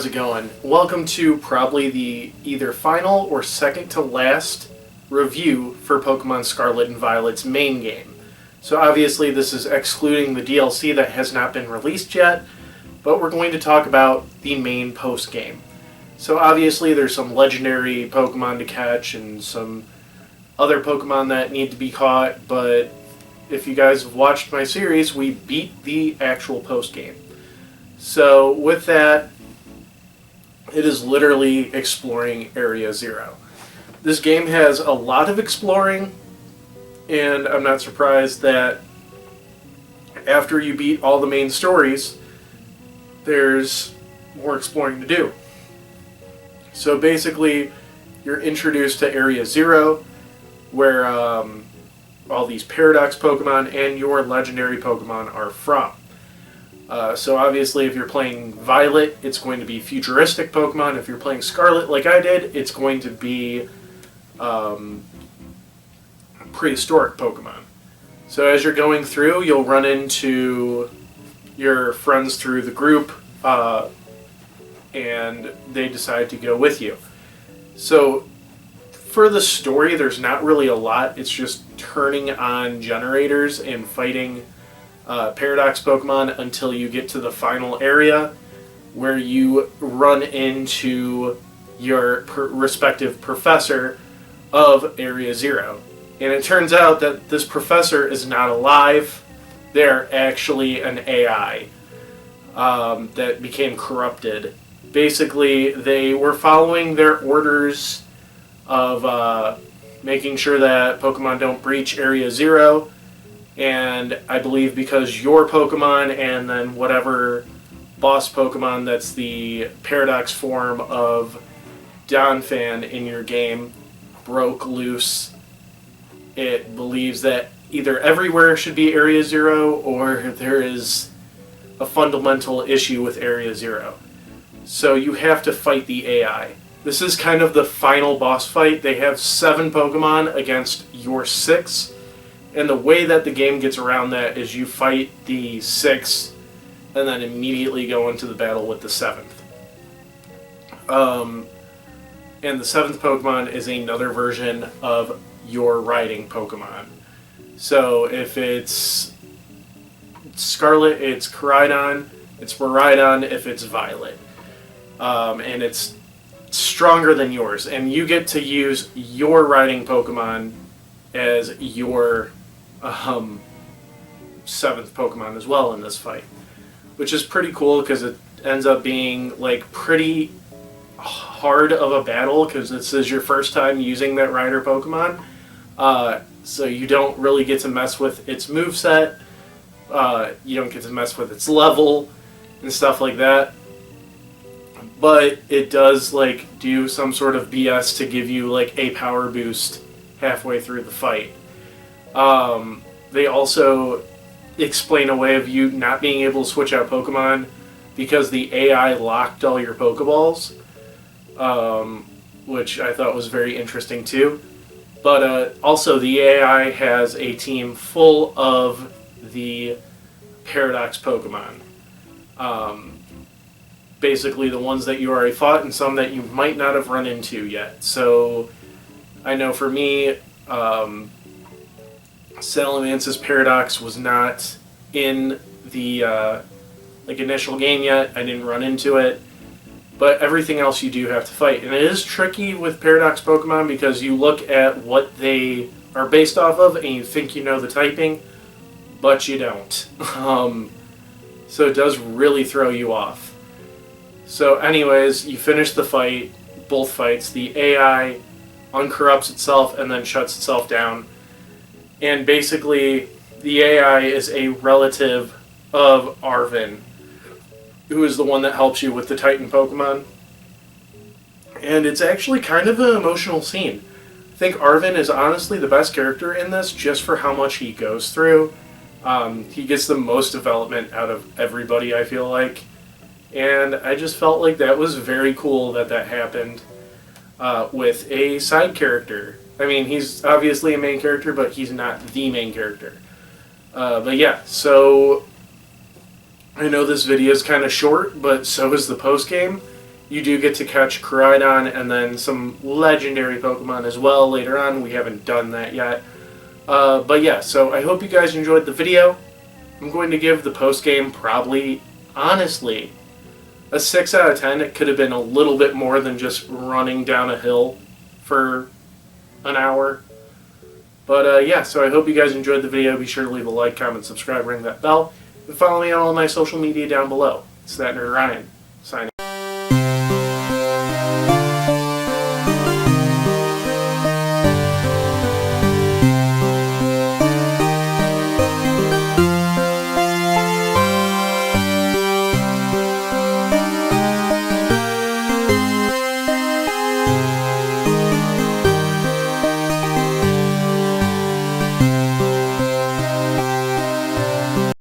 how's it going? Welcome to probably the either final or second to last review for Pokemon Scarlet and Violet's main game. So obviously this is excluding the DLC that has not been released yet, but we're going to talk about the main post-game. So obviously there's some legendary Pokemon to catch and some other Pokemon that need to be caught, but if you guys have watched my series, we beat the actual post-game. So with that, it is literally exploring Area Zero. This game has a lot of exploring, and I'm not surprised that after you beat all the main stories, there's more exploring to do. So basically, you're introduced to Area Zero, where all these Paradox Pokemon and your legendary Pokemon are from. So obviously if you're playing Violet, it's going to be futuristic Pokemon. If you're playing Scarlet like I did, it's going to be prehistoric Pokemon. So as you're going through, you'll run into your friends through the group, and they decide to go with you. So for the story, there's not really a lot. It's just turning on generators and fighting Paradox Pokemon until you get to the final area where you run into your respective professor of Area Zero. And it turns out that this professor is not alive. They're actually an AI that became corrupted. Basically, they were following their orders of making sure that Pokemon don't breach Area Zero. And I believe because your Pokemon and then whatever boss Pokemon that's the Paradox form of Donphan in your game broke loose, it believes that either everywhere should be Area Zero or there is a fundamental issue with Area Zero. So you have to fight the AI. This is kind of the final boss fight. They have 7 Pokemon against your 6. And the way that the game gets around that is you fight the 6 and then immediately go into the battle with the 7th. And the 7th Pokemon is another version of your riding Pokemon. So if it's Scarlet, it's Koraidon. It's Miraidon if it's Violet. And it's stronger than yours. And you get to use your riding Pokemon as your 7th Pokemon as well in this fight, which is pretty cool because it ends up being like pretty hard of a battle because this is your first time using that rider Pokemon, so you don't really get to mess with its moveset, you don't get to mess with its level and stuff like that, but it does like do some sort of BS to give you like a power boost halfway through the fight. They also explain a way of you not being able to switch out Pokemon because the AI locked all your Pokeballs, which I thought was very interesting too. But also the AI has a team full of the Paradox Pokemon. Basically the ones that you already fought and some that you might not have run into yet. So I know for me, Salamance's Paradox was not in the initial game yet. I didn't run into it, but everything else you do have to fight, and it is tricky with Paradox Pokemon because you look at what they are based off of and you think you know the typing, but you don't. So it does really throw you off. So anyways, you finish the fight, both fights. The AI uncorrupts itself and then shuts itself down. And basically, the AI is a relative of Arven, who is the one that helps you with the Titan Pokemon. And it's actually kind of an emotional scene. I think Arven is honestly the best character in this just for how much he goes through. He gets the most development out of everybody, I feel like. And I just felt like that was very cool that that happened with a side character. I mean, he's obviously a main character, but he's not the main character. But yeah, so I know this video is kind of short, but so is the post-game. you do get to catch Koraidon and then some legendary Pokemon as well later on. We haven't done that yet. But yeah, so I hope you guys enjoyed the video. I'm going to give the post-game probably, honestly, a 6 out of 10. It could have been a little bit more than just running down a hill for an hour. But yeah, so I hope you guys enjoyed the video. Be sure to leave a like, comment, subscribe, ring that bell, and follow me on all my social media down below. It's that nerd Ryan, signing